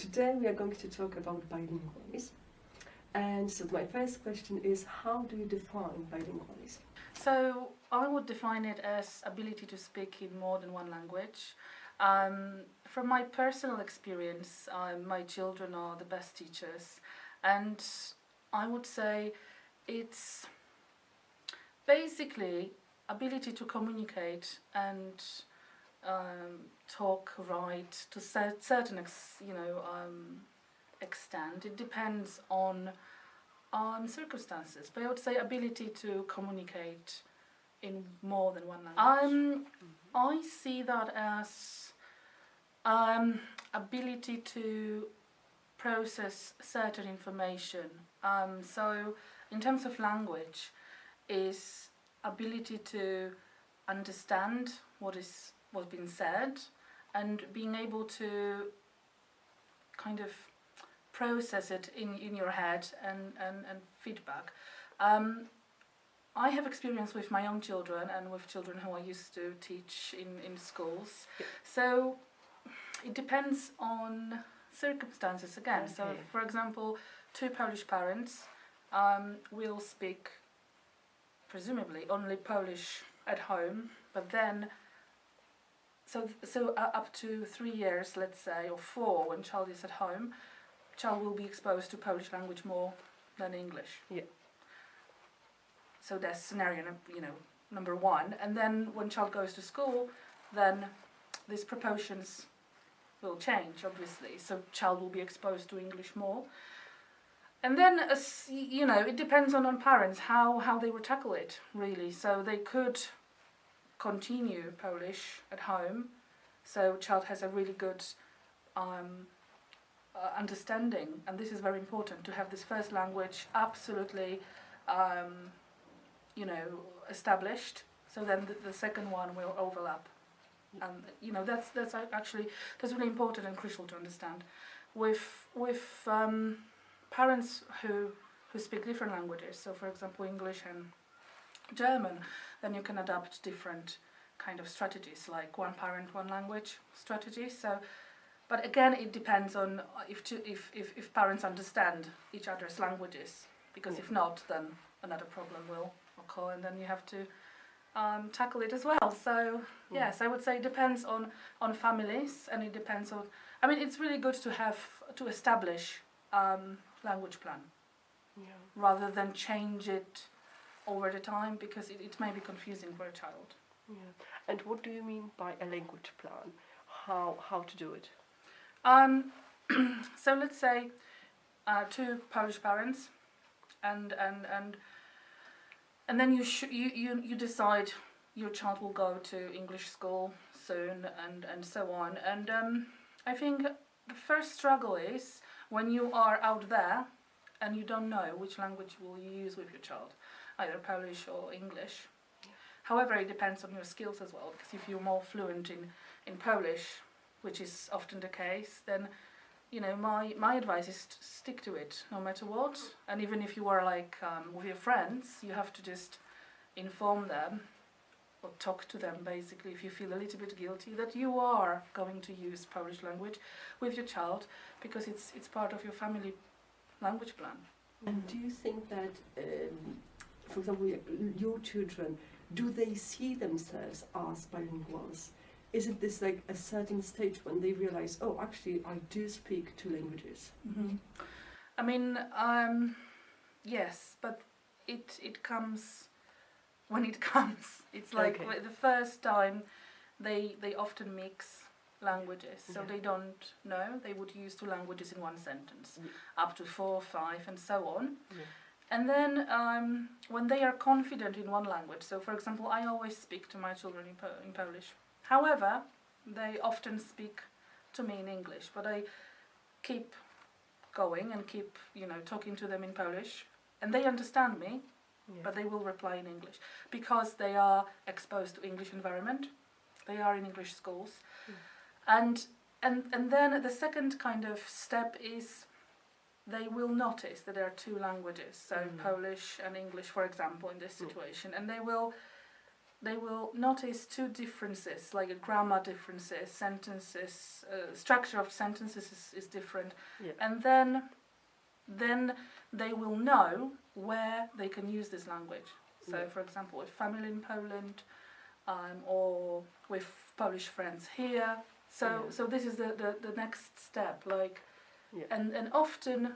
today we are going to talk about bilingualism. And so my first question is, how do you define bilingualism? So I would define it as ability to speak in more than one language. From my personal experience, my children are the best teachers, and I would say it's basically ability to communicate and talk, write to certain extent. It depends on circumstances, but I would say ability to communicate in more than one language. I see that as ability to process certain information. So in terms of language, is ability to understand what's been said and being able to kind of process it in your head and feedback. I have experience with my own children and with children who I used to teach in schools. Yep. So it depends on circumstances again. Okay. So for example, two Polish parents will speak presumably only Polish at home, but then so up to 3 years, let's say, or 4, when child is at home, child will be exposed to Polish language more than English. Yeah. So that's scenario number 1. And then when child goes to school, then these proportions will change, obviously. So child will be exposed to English more. And then, it depends on parents how they will tackle it, really. So they could continue Polish at home, so child has a really good understanding, and this is very important to have this first language absolutely established, so then the second one will overlap. And that's really important and crucial to understand with parents who speak different languages. So for example, English and German, then you can adapt different kind of strategies, like one parent, one language strategy. So, but again, it depends on if parents understand each other's languages, because if not, then another problem will occur, and then you have to tackle it as well. So yes, I would say it depends on families, and it depends on. I mean, it's really good to establish language plan, rather than change it over the time, because it may be confusing for a child. Yeah. And what do you mean by a language plan? How to do it? So let's say two Polish parents, and then you decide your child will go to English school soon, and so on. And I think the first struggle is when you are out there and you don't know which language will you use with your child, either Polish or English. Yeah. However, it depends on your skills as well, because if you're more fluent in Polish, which is often the case, then my advice is to stick to it no matter what. And even if you are with your friends, you have to just inform them or talk to them, basically, if you feel a little bit guilty that you are going to use Polish language with your child, because it's part of your family language plan. And do you think that, for example, your children, do they see themselves as bilinguals? Is it this like a certain stage when they realize, oh, actually, I do speak 2 languages? Mm-hmm. I mean, yes, but it comes when it comes. It's like the first time they often mix languages, so they don't know. They would use 2 languages in one sentence, up to 4, 5, and so on. Yeah. And then when they are confident in one language, so for example, I always speak to my children in Polish. However, they often speak to me in English, but I keep going and keep talking to them in Polish, and they understand me, but they will reply in English, because they are exposed to English environment. They are in English schools. And then the second kind of step is they will notice that there are 2 languages, so Polish and English, for example, in this situation, and they will they will notice two differences, like grammar differences, sentences, structure of sentences is different, and then they will know where they can use this language. So, for example, with family in Poland, or with Polish friends here. So this is the next step, like, and often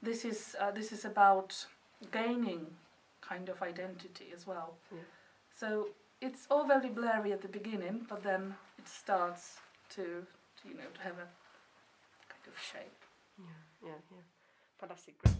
this is about gaining kind of identity as well. So it's all very blurry at the beginning, but then it starts to have a kind of shape. Fantastic, great.